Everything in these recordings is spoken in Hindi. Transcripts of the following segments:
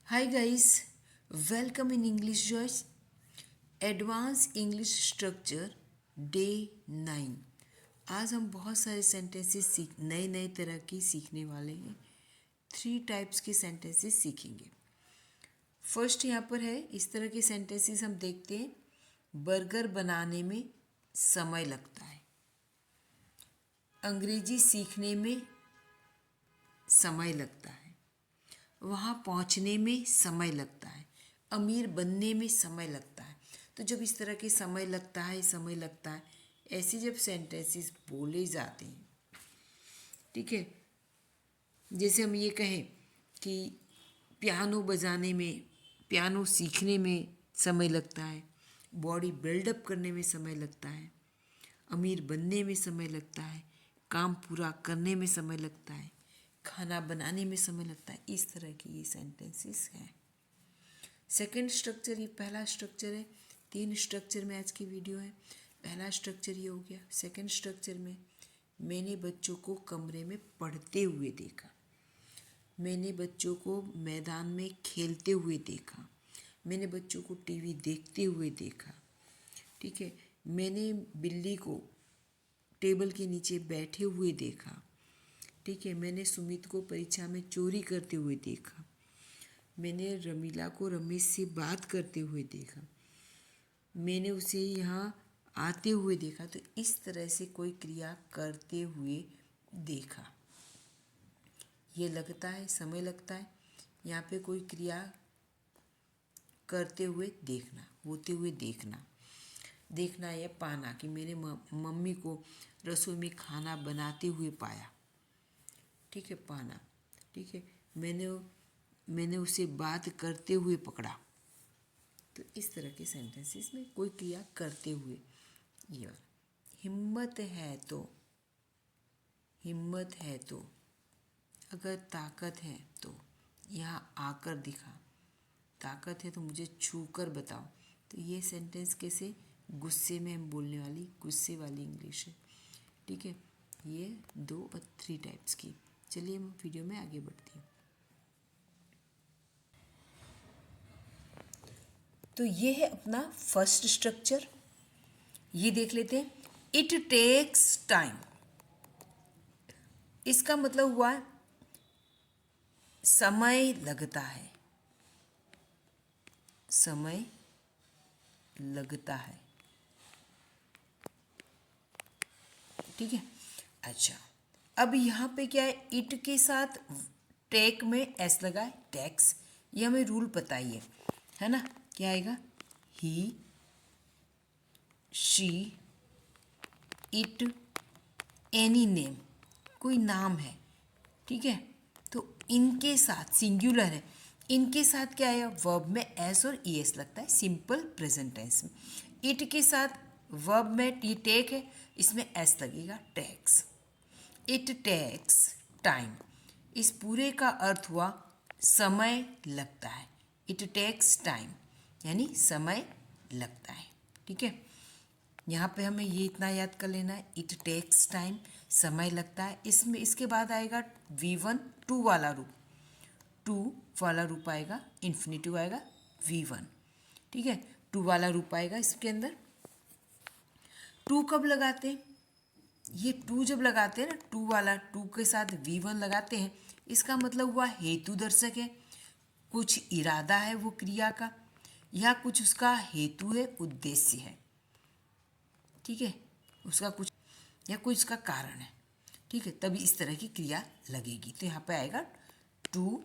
Hi guys, welcome in English Joyce. Advanced English Structure Day 9। आज हम बहुत सारे सेंटेंसेस नए नए तरह की सीखने वाले हैं। 3 टाइप्स के सेंटेंसेस सीखेंगे। फर्स्ट यहाँ पर है, इस तरह के सेंटेंसेस हम देखते हैं। बर्गर बनाने में समय लगता है। अंग्रेजी सीखने में समय लगता है। वहाँ पहुँचने में समय लगता है। अमीर बनने में समय लगता है। तो जब इस तरह के समय लगता है ऐसे जब सेंटेंसेस बोले जाते हैं, ठीक है, जैसे हम ये कहें कि पियानो बजाने में, पियानो सीखने में समय लगता है, बॉडी बिल्डअप करने में समय लगता है, अमीर बनने में समय लगता है, काम पूरा करने में समय लगता है, खाना बनाने में समय लगता है। इस तरह की ये सेंटेंसेस हैं। सेकंड स्ट्रक्चर, ये पहला स्ट्रक्चर है। 3 स्ट्रक्चर में आज की वीडियो है। पहला स्ट्रक्चर ये हो गया। सेकंड स्ट्रक्चर में मैंने बच्चों को कमरे में पढ़ते हुए देखा, मैंने बच्चों को मैदान में खेलते हुए देखा, मैंने बच्चों को टीवी देखते हुए देखा, ठीक है, मैंने बिल्ली को टेबल के नीचे बैठे हुए देखा, ठीक है, मैंने सुमित को परीक्षा में चोरी करते हुए देखा, मैंने रमीला को रमेश से बात करते हुए देखा, मैंने उसे यहाँ आते हुए देखा। तो इस तरह से कोई क्रिया करते हुए देखा, ये लगता है, समय लगता है। यहाँ पे कोई क्रिया करते हुए देखना, होते हुए देखना, देखना या पाना, कि मैंने मम्मी को रसोई में खाना बनाते हुए पाया, ठीक है, पाना, ठीक है, मैंने उसे बात करते हुए पकड़ा। तो इस तरह के सेंटेंसेस में कोई क्रिया करते हुए। ये वाला, हिम्मत है तो, हिम्मत है तो, अगर ताकत है तो, यहाँ आकर दिखा, ताकत है तो मुझे छू कर बताओ। तो ये सेंटेंस कैसे, गुस्से में हम बोलने वाली, गुस्से वाली इंग्लिश है, ठीक है। ये 2 और 3 टाइप्स की। चलिए हम वीडियो में आगे बढ़ते हैं। तो ये है अपना फर्स्ट स्ट्रक्चर, ये देख लेते हैं। इट टेक्स टाइम, इसका मतलब हुआ समय लगता है, समय लगता है, ठीक है। अच्छा, अब यहाँ पे क्या है, इट के साथ टेक में एस लगा है, टैक्स। ये हमें रूल पता ही है ना। क्या आएगा, ही, शी, इट, एनी नेम, कोई नाम है, ठीक है। तो इनके साथ सिंगुलर है, इनके साथ क्या है, वर्ब में एस और ई एस लगता है, सिंपल प्रेजेंट टेंस में। इट के साथ वर्ब में टी टेक है, इसमें एस लगेगा, टैक्स। इट टेक्स टाइम, इस पूरे का अर्थ हुआ समय लगता है। इट टेक्स टाइम यानी समय लगता है, ठीक है। यहाँ पे हमें ये इतना याद कर लेना है, इट टेक्स टाइम, समय लगता है। इसमें इसके बाद आएगा V1 टू वाला रूप, टू वाला रूप आएगा, इन्फिनेटिव आएगा V1, ठीक है। टू वाला रूप आएगा इसके अंदर। टू कब लगाते हैं, ये टू जब लगाते हैं ना, टू वाला, टू के साथ V1 लगाते हैं, इसका मतलब हुआ हेतु दर्शक है, कुछ इरादा है वो क्रिया का, या कुछ उसका हेतु है, उद्देश्य है, ठीक है, उसका कुछ या कुछ उसका कारण है, ठीक है, तभी इस तरह की क्रिया लगेगी। तो यहाँ पे आएगा टू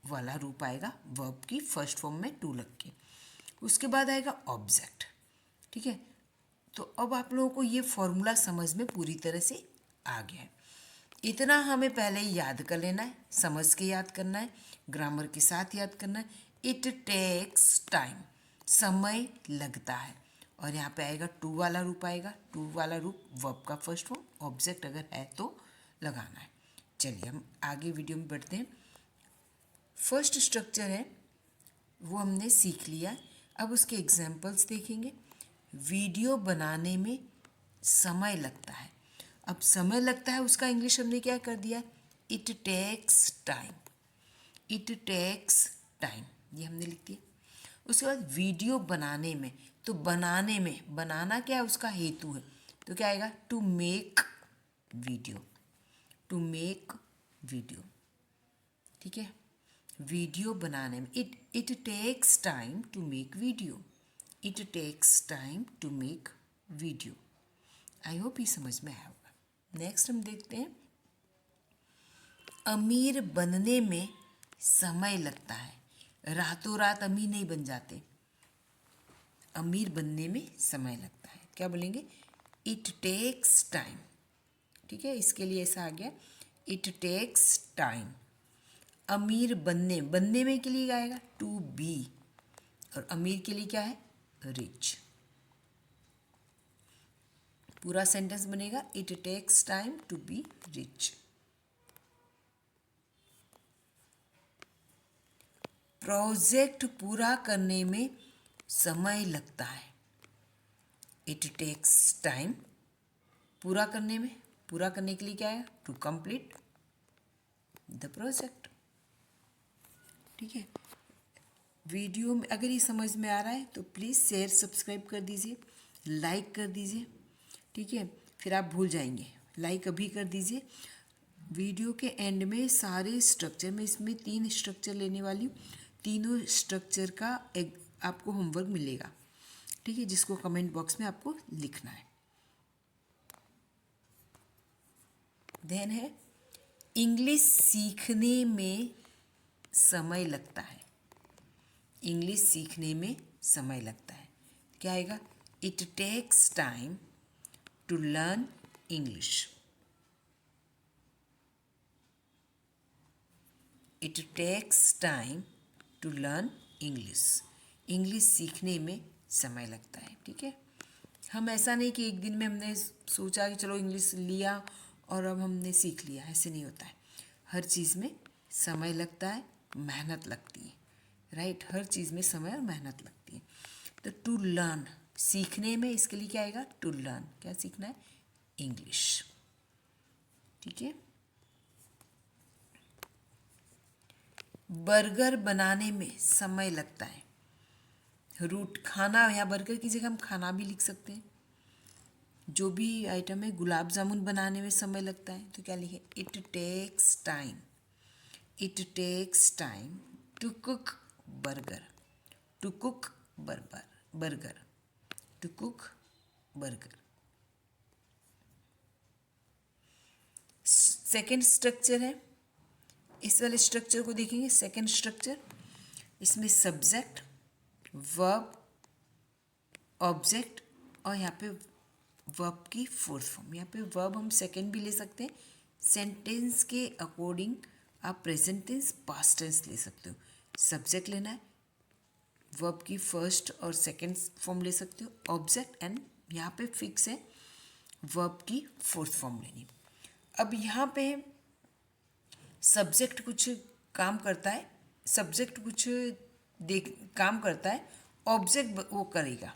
वाला रूप आएगा, वर्ब की फर्स्ट फॉर्म में टू लग के। उसके बाद आएगा ऑब्जेक्ट, ठीक है। तो अब आप लोगों को ये फॉर्मूला समझ में पूरी तरह से आ गया है। इतना हमें पहले याद कर लेना है, समझ के याद करना है, ग्रामर के साथ याद करना है। इट टेक्स टाइम, समय लगता है, और यहाँ पे आएगा टू वाला रूप आएगा, टू वाला रूप वर्ब का फर्स्ट फॉर्म, ऑब्जेक्ट अगर है तो लगाना है। चलिए हम आगे वीडियो में बढ़ते हैं। फर्स्ट स्ट्रक्चर है वो हमने सीख लिया, अब उसके एग्जाम्पल्स देखेंगे। वीडियो बनाने में समय लगता है। अब समय लगता है उसका इंग्लिश हमने क्या कर दिया, it takes time, it takes time, ये हमने लिख दिया। उसके बाद वीडियो बनाने में, तो बनाने में, बनाना क्या है, उसका हेतु है, तो क्या आएगा, to make video, to make video, ठीक है। वीडियो बनाने में, it takes time to make video, it takes time to make video. I hope ये समझ में आया होगा। नेक्स्ट हम देखते हैं, अमीर बनने में समय लगता है, रातों रात अमीर नहीं बन जाते, अमीर बनने में समय लगता है। क्या बोलेंगे, इट टेक्स टाइम, ठीक है, इसके लिए ऐसा आ गया, इट टेक्स टाइम। अमीर बनने, बनने में के लिए आएगा टू बी, और अमीर के लिए क्या है, रिच। पूरा सेंटेंस बनेगा, it takes time to be rich. Project पूरा करने में समय लगता है, इट टेक्स टाइम, पूरा करने में, पूरा करने के लिए क्या है, टू कंप्लीट द प्रोजेक्ट, ठीक है। वीडियो में अगर ये समझ में आ रहा है तो प्लीज़ शेयर सब्सक्राइब कर दीजिए, लाइक कर दीजिए, ठीक है, फिर आप भूल जाएंगे, लाइक अभी कर दीजिए। वीडियो के एंड में सारे स्ट्रक्चर में, इसमें 3 स्ट्रक्चर लेने वाली हूँ, तीनों स्ट्रक्चर का एक आपको होमवर्क मिलेगा, ठीक है, जिसको कमेंट बॉक्स में आपको लिखना है। देन है, इंग्लिश सीखने में समय लगता है, इंग्लिश सीखने में समय लगता है, क्या आएगा, it takes time to learn English, it takes time to learn English, English सीखने में समय लगता है, ठीक है। हम ऐसा नहीं कि एक दिन में हमने सोचा कि चलो इंग्लिश लिया और अब हमने सीख लिया, ऐसे नहीं होता है, हर चीज़ में समय लगता है, मेहनत लगती है, राइट, हर चीज़ में समय और मेहनत लगती है। तो टू लर्न, सीखने में, इसके लिए क्या आएगा, टू लर्न, क्या सीखना है, इंग्लिश, ठीक है। बर्गर बनाने में समय लगता है, रूट खाना, यहाँ बर्गर की जगह हम खाना भी लिख सकते हैं, जो भी आइटम है, गुलाब जामुन बनाने में समय लगता है, तो क्या लिखे, it takes time, it takes time to cook burger, to cook burger, burger, to cook burger. Second structure है, इस वाले स्ट्रक्चर को देखेंगे, सेकेंड स्ट्रक्चर, इसमें सब्जेक्ट, वर्ब, ऑब्जेक्ट, और यहाँ पे वर्ब की फोर्थ फॉर्म, यहाँ पे वर्ब हम सेकेंड भी ले सकते हैं, सेंटेंस के अकॉर्डिंग आप प्रेजेंट टेंस, पास्ट टेंस ले सकते हो। सब्जेक्ट लेना है, वर्ब की फर्स्ट और सेकेंड फॉर्म ले सकते हो, ऑब्जेक्ट, एंड यहाँ पे फिक्स है वर्ब की फोर्थ फॉर्म लेनी। अब यहाँ पे सब्जेक्ट कुछ काम करता है, सब्जेक्ट कुछ देख काम करता है, ऑब्जेक्ट वो करेगा,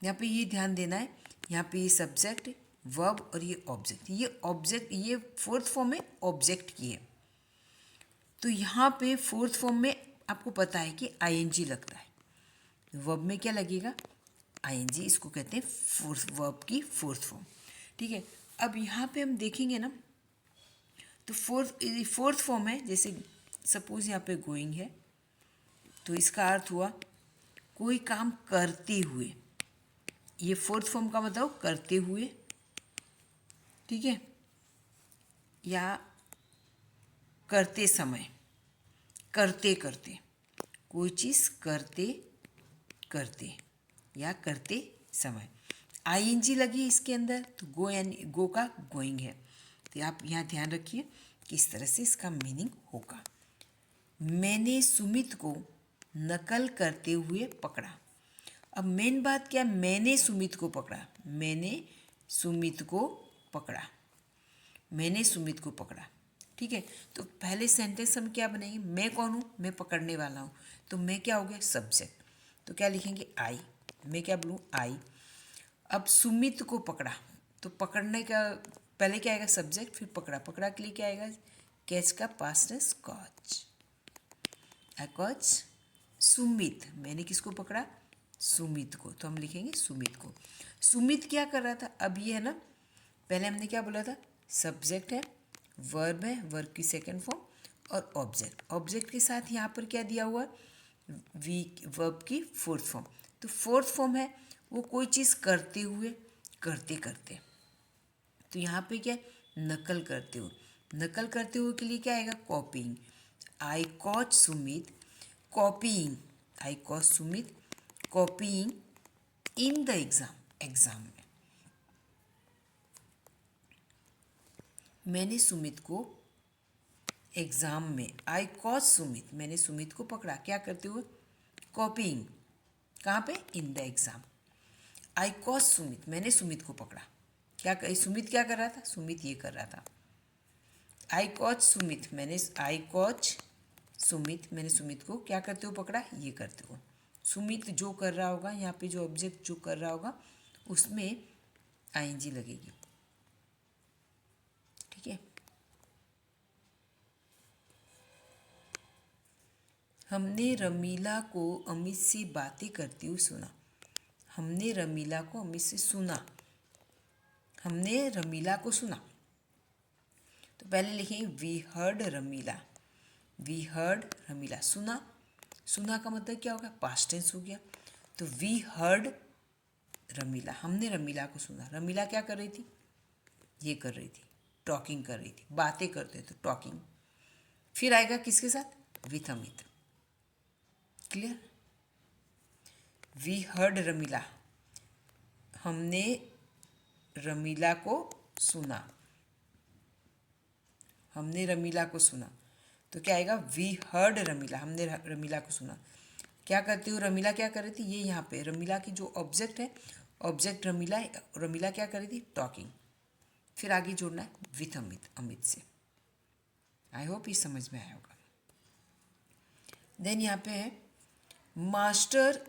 यहाँ पे ये ध्यान देना है, यहाँ पे ये सब्जेक्ट, वर्ब और ये ऑब्जेक्ट, ये फोर्थ फॉर्म में ऑब्जेक्ट की है, तो यहाँ पे फोर्थ फॉर्म में आपको पता है कि आईएनजी लगता है, वर्ब में क्या लगेगा, आईएनजी, इसको कहते हैं फोर्थ, वर्ब की फोर्थ फॉर्म, ठीक है। अब यहाँ पे हम देखेंगे ना, तो फोर्थ फॉर्म है, जैसे सपोज यहाँ पे गोइंग है, तो इसका अर्थ हुआ कोई काम करते हुए, ये फोर्थ फॉर्म का मतलब करते हुए, ठीक है, या करते समय, करते करते, कोई चीज़ करते करते या करते समय, आईएनजी लगी इसके अंदर, तो गो, यानी गो का गोइंग है, तो आप यहाँ ध्यान रखिए कि इस तरह से इसका मीनिंग होगा। मैंने सुमित को नकल करते हुए पकड़ा, अब मेन बात क्या, मैंने सुमित को पकड़ा, मैंने सुमित को पकड़ा, मैंने सुमित को पकड़ा, ठीक है। तो पहले सेंटेंस हम क्या बनाएंगे, मैं कौन हूँ, मैं पकड़ने वाला हूँ, तो मैं क्या हो गया, सब्जेक्ट, तो क्या लिखेंगे, आई, मैं क्या बोलूँ, आई। अब सुमित को पकड़ा, तो पकड़ने का पहले क्या आएगा, सब्जेक्ट, फिर पकड़ा, पकड़ा के लिए क्या आएगा, कैच का पास्ट टेंस कॉच, आई कॉच सुमित, मैंने किसको पकड़ा? सुमित को, तो हम लिखेंगे सुमित को। सुमित क्या कर रहा था? अब ये है ना, पहले हमने क्या बोला था? सब्जेक्ट है, वर्ब है, वर्ब की सेकंड फॉर्म, और ऑब्जेक्ट। ऑब्जेक्ट के साथ यहाँ पर क्या दिया हुआ? वी, वर्ब की फोर्थ फॉर्म। तो फोर्थ फॉर्म है वो कोई चीज़ करते हुए, करते करते। तो यहाँ पे क्या? नकल करते हुए। नकल करते हुए के लिए क्या आएगा? Copying. I caught Sumit copying, I caught Sumit copying in the exam, exam में। मैंने सुमित को एग्ज़ाम में, आई कॉच सुमित, मैंने सुमित को पकड़ा क्या करते हुए? कॉपीइंग। कहाँ पे? In the exam. I caught Sumit, मैंने सुमित को पकड़ा क्या सुमित क्या कर रहा था? सुमित ये कर रहा था। आई कॉच सुमित, मैंने आई कॉच सुमित, मैंने सुमित को क्या करते हुए पकड़ा? ये करते हुए। सुमित जो कर रहा होगा, यहाँ पे जो ऑब्जेक्ट जो कर रहा होगा उसमें आईएनजी लगेगी। ठीक है। हमने रमीला को अमित से बातें करती हुई सुना। हमने रमीला को अमित से सुना। हमने रमीला को सुना, तो पहले लिखेंगे we heard Ramila. We heard Ramila, सुना। सुना का मतलब क्या होगा? पास्ट टेंस हो गया। तो वी हर्ड रमीला, हमने रमीला को सुना। रमीला क्या कर रही थी? ये कर रही थी, टॉकिंग कर रही थी। बातें करते तो टॉकिंग। फिर आएगा किसके साथ? With Amit. Clear? We heard Ramila, हमने रमीला को सुना। हमने रमीला को सुना, तो क्या आएगा? वी हर्ड रमीला, हमने रमीला को सुना। क्या करती हूँ? रमीला क्या कर रही थी? ये यहाँ पे रमीला की जो ऑब्जेक्ट है, ऑब्जेक्ट रमीला, रमीला क्या कर रही थी? टॉकिंग। फिर आगे जोड़ना है विथ अमित, अमित से। आई होप ये समझ में आया होगा। देन यहाँ पे है मास्टर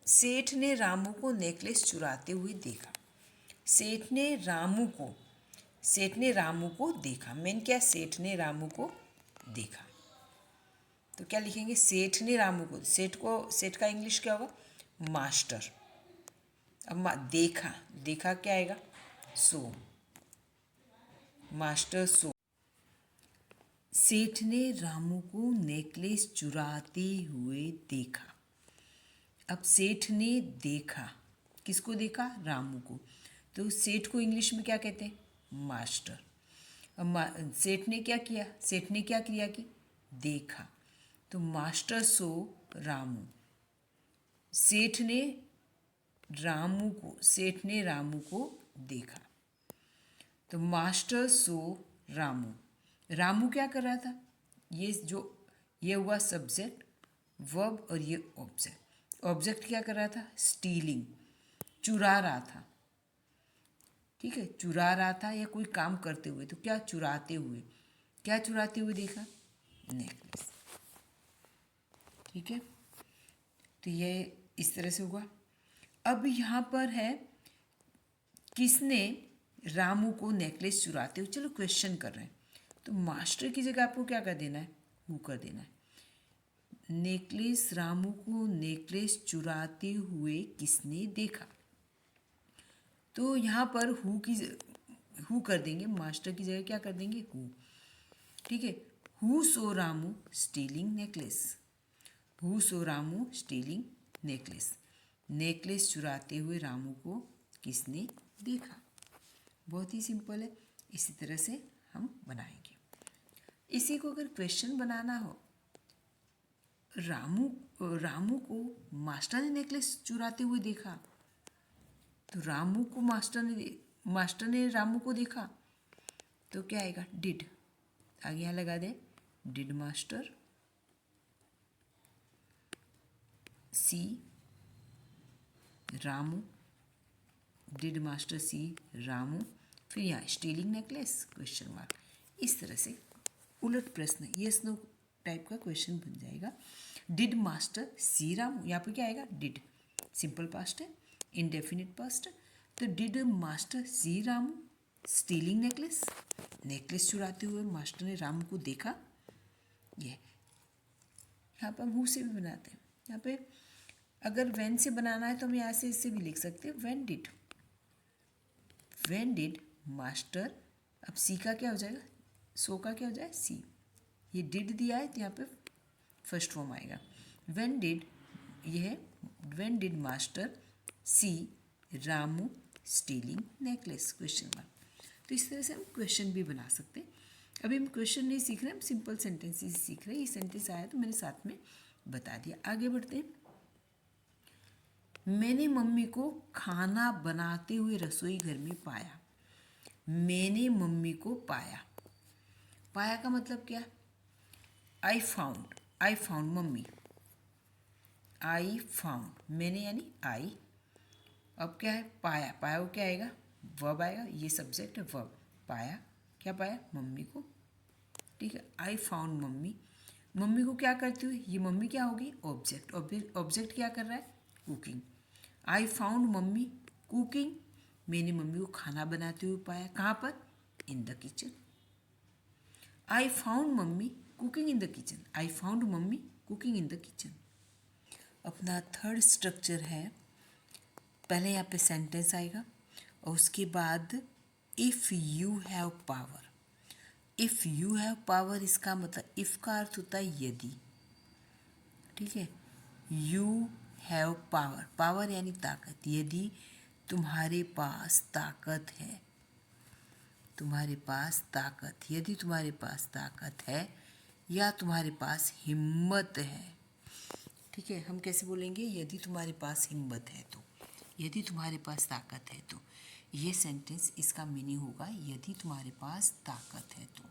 सेठ ने रामू को नेकलेस चुराते हुए देखा। सेठ ने रामू को, सेठ ने रामू को देखा। मेन क्या? सेठ ने रामू को देखा। तो क्या लिखेंगे? सेठ ने रामू को, सेठ को, सेठ का इंग्लिश क्या होगा? मास्टर। अब देखा, देखा क्या आएगा? सो, मास्टर सो। सेठ ने रामू को नेकलेस चुराते हुए देखा। अब सेठ ने देखा, किसको देखा? रामू को। तो सेठ को इंग्लिश में क्या कहते हैं? मास्टर। अब सेठ ने क्या किया? सेठ ने क्या क्रिया की? देखा। तो मास्टर सो रामू। सेठ ने रामू को, सेठ ने रामू को देखा। तो मास्टर सो रामू। रामू क्या कर रहा था? ये हुआ सब्जेक्ट, वर्ब, और ये ऑब्जेक्ट। ऑब्जेक्ट क्या कर रहा था? स्टीलिंग, चुरा रहा था। ठीक है, चुरा रहा था या कोई काम करते हुए। तो क्या? चुराते हुए। क्या चुराते हुए देखा? नेकलेस। ठीक है, तो ये इस तरह से हुआ। अब यहाँ पर है किसने रामू को नेकलेस चुराते हुए, चलो क्वेश्चन कर रहे हैं, तो मास्टर की जगह आपको क्या कर देना है? हु कर देना है। नेकलेस, रामू को नेकलेस चुराते हुए किसने देखा? तो यहाँ पर हु कर देंगे, मास्टर की जगह क्या कर देंगे? हु। ठीक है, who saw Ramu stealing necklace. Who saw Ramu stealing necklace. Necklace चुराते हुए रामू को किसने देखा? बहुत ही सिंपल है। इसी तरह से हम बनाएंगे। इसी को अगर क्वेश्चन बनाना हो, रामू रामू को मास्टर ने नेकलेस चुराते हुए देखा, तो रामू को मास्टर ने रामू को देखा, तो क्या आएगा? डिड। आगे यहाँ लगा दे, did master see Ramu. Did master see Ramu. फिर यहाँ स्टीलिंग नेकलेस क्वेश्चन मार्क। इस तरह से उलट प्रश्न, यस नो टाइप का क्वेश्चन बन जाएगा। डिड मास्टर सी रामू, यहाँ पर क्या आएगा? डिड, सिंपल पास्ट है, इनडेफिनिट पास्ट है। तो did master see Ramu stealing necklace, necklace चुराते हुए मास्टर ने रामू को देखा। ये यहाँ पर हम हु से भी बनाते हैं। यहाँ पे अगर व्हेन से बनाना है तो हम यहाँ से इससे भी लिख सकते हैं व्हेन डिड मास्टर। अब सी का क्या हो जाएगा, सो का क्या हो जाएगा सी। ये डिड दिया है तो यहाँ पे फर्स्ट फॉर्म आएगा। व्हेन डिड, ये है when did master see Ramu stealing necklace, question mark. तो इस तरह से हम क्वेश्चन भी बना सकते हैं। अभी हम क्वेश्चन नहीं सीख रहे, हम सिंपल सेंटेंसेस सीख रहे हैं। ये सेंटेंस आया तो मैंने साथ में बता दिया। आगे बढ़ते हैं। मैंने मम्मी को खाना बनाते हुए रसोई घर में पाया। मैंने मम्मी को पाया, पाया का मतलब क्या? I found mummy. I found, मैंने यानी आई। अब क्या है पाया, पाया वो क्या आएगा, वर्ब आएगा। ये सब्जेक्ट है वर्ब। पाया, क्या पाया, मम्मी को। ठीक है, आई फाउंड मम्मी। मम्मी को क्या करते हुए, ये मम्मी क्या होगी, ऑब्जेक्ट। ऑब्जेक्ट क्या कर रहा है, cooking. I found mummy cooking. मैंने मम्मी को खाना बनाते हुए पाया, कहाँ पर, in the kitchen. I found mummy cooking in the kitchen. I found mummy cooking in the kitchen. अपना थर्ड स्ट्रक्चर है, पहले यहाँ पे सेंटेंस आएगा और उसके बाद if you have power. If you have power, इसका मतलब इफ़ का अर्थ होता है यदि। ठीक है, यू हैव पावर, पावर यानी ताकत। यदि तुम्हारे पास ताकत है, तुम्हारे पास ताकत, यदि तुम्हारे पास ताकत है या तुम्हारे पास हिम्मत है। ठीक है, हम कैसे बोलेंगे, यदि तुम्हारे पास हिम्मत है तो, यदि तुम्हारे पास ताकत है तो। ये सेंटेंस, इसका मीनिंग होगा यदि तुम्हारे पास ताकत है तो,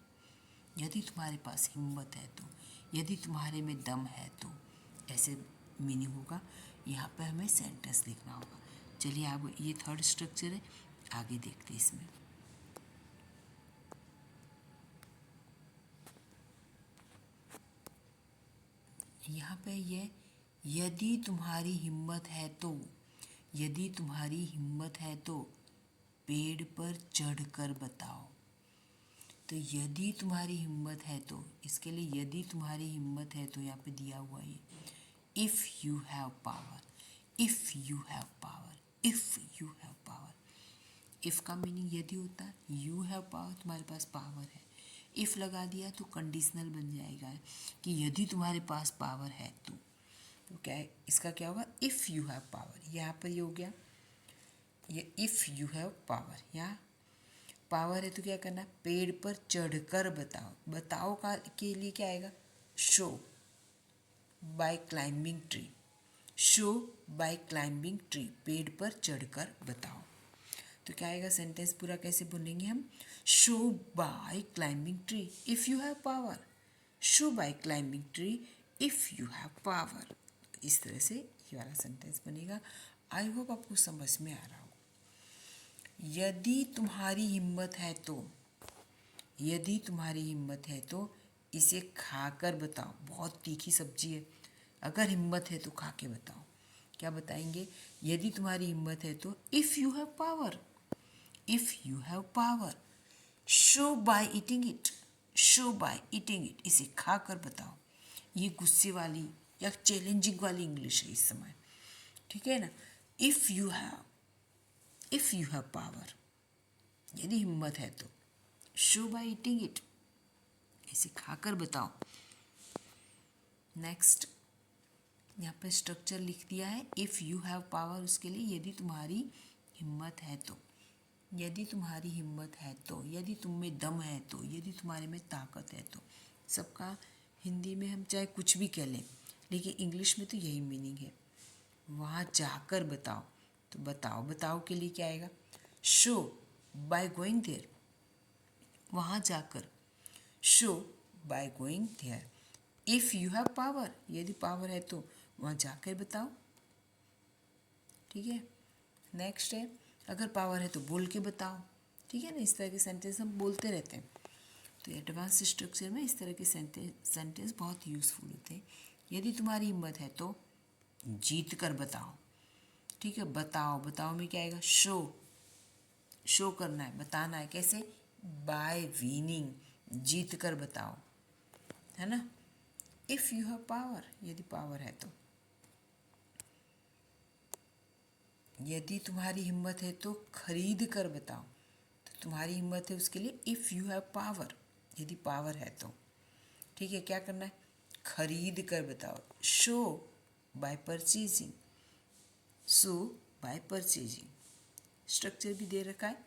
यदि तुम्हारे पास हिम्मत है तो, यदि तुम्हारे में दम है तो, ऐसे मीनिंग होगा। यहाँ पे हमें सेंटेंस लिखना होगा। चलिए अब ये थर्ड स्ट्रक्चर है, आगे देखते हैं इसमें। यहाँ पे ये यदि तुम्हारी हिम्मत है तो, यदि तुम्हारी हिम्मत है तो पेड़ पर चढ़कर बताओ। तो यदि तुम्हारी हिम्मत है तो, इसके लिए यदि तुम्हारी हिम्मत है तो यहाँ पे दिया हुआ है if you have power. If you have power, if you have power. If का मीनिंग यदि होता है, यू हैव पावर, तुम्हारे पास पावर है। इफ़ लगा दिया तो कंडीशनल बन जाएगा कि यदि तुम्हारे पास पावर है तो क्या है, इसका क्या होगा, इफ़ यू हैव पावर। यहाँ पर ये हो गया, ये इफ़ यू हैव पावर। यहाँ पावर है तो क्या करना, पेड़ पर चढ़कर बताओ। बताओ का के लिए क्या आएगा, show by climbing tree. Show by climbing tree, पेड़ पर चढ़कर बताओ। तो क्या आएगा, सेंटेंस पूरा कैसे बोलेंगे हम, show by climbing tree if you have power. Show by climbing tree if you have power. इस तरह से ये वाला सेंटेंस बनेगा। आई होप आपको समझ में आ रहा हो। यदि तुम्हारी हिम्मत है तो, यदि तुम्हारी हिम्मत है तो इसे खाकर बताओ। बहुत तीखी सब्जी है, अगर हिम्मत है तो खा के बताओ। क्या बताएंगे, यदि तुम्हारी हिम्मत है तो if you have power. If you have power, show by eating it. Show by eating it, इसे खाकर बताओ। ये गुस्से वाली या चैलेंजिंग वाली इंग्लिश है इस समय। ठीक है ना, इफ़ यू हैव पावर, यदि हिम्मत है तो, शो बाय ईटिंग इट, इसे खाकर बताओ। नेक्स्ट, यहाँ पे स्ट्रक्चर लिख दिया है इफ़ यू हैव पावर, उसके लिए यदि तुम्हारी हिम्मत है तो, यदि तुम्हारी हिम्मत है तो, यदि तुम में दम है तो, यदि तुम्हारे में ताकत है तो। सबका हिंदी में हम चाहे कुछ भी कह लें, लेकिन इंग्लिश में तो यही मीनिंग है। वहाँ जाकर बताओ, तो बताओ, बताओ के लिए क्या आएगा, शो बाय गोइंग देयर। वहाँ जाकर, show by going there. If you have power, यदि पावर है तो वहाँ जाकर बताओ। ठीक है, नेक्स्ट है अगर पावर है तो बोल के बताओ। ठीक है ना, इस तरह के सेंटेंस हम बोलते रहते हैं। तो एडवांस स्ट्रक्चर में इस तरह के सेंटेंस बहुत यूज़फुल होते हैं। यदि तुम्हारी हिम्मत है तो जीत कर बताओ। ठीक है, बताओ, बताओ में क्या आएगा, शो करना है, बताना है। कैसे, बाय विनिंग, जीत कर बताओ, है ना। इफ यू हैव पावर, यदि पावर है तो। यदि तुम्हारी हिम्मत है तो खरीद कर बताओ, तो तुम्हारी हिम्मत है उसके लिए इफ यू हैव पावर, यदि पावर है तो। ठीक है, क्या करना है? खरीद कर बताओ। Show by purchasing, show by purchasing. Structure भी दे रखा है,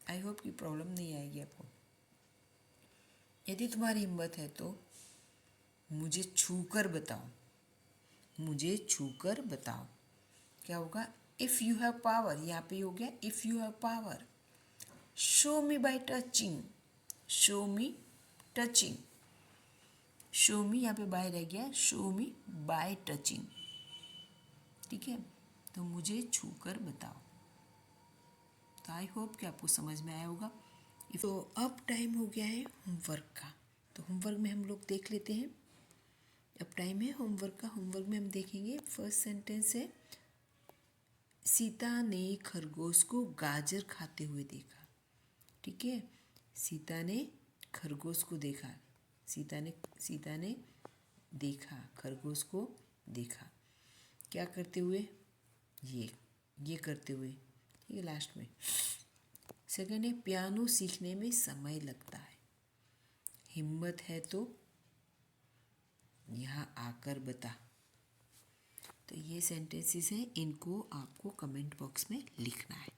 आई होप कि प्रॉब्लम नहीं आएगी आपको। यदि तुम्हारी हिम्मत है तो मुझे छू कर बताओ, मुझे छू कर बताओ। क्या होगा? इफ़ यू हैव पावर, यहाँ पे हो गया if you have power. Show me bye touching, show me touching, show मी यहाँ पे बाय रह गया, शो मी बाय टचिंग। ठीक है, तो मुझे छू कर बताओ। तो आई होप कि आपको समझ में आया होगा। तो अब टाइम हो गया है होमवर्क का, तो होमवर्क में हम लोग देख लेते हैं। अब टाइम है होमवर्क का। होमवर्क में हम देखेंगे फर्स्ट सेंटेंस है, सीता ने खरगोश को गाजर खाते हुए देखा। ठीक है, सीता ने खरगोश को देखा, सीता ने देखा, खरगोश को देखा। क्या करते हुए? ये करते हुए। ठीक है, लास्ट में। सेकंड है, पियानो सीखने में समय लगता है। हिम्मत है तो यहाँ आकर बता। तो ये सेंटेंसेस हैं, इनको आपको कमेंट बॉक्स में लिखना है।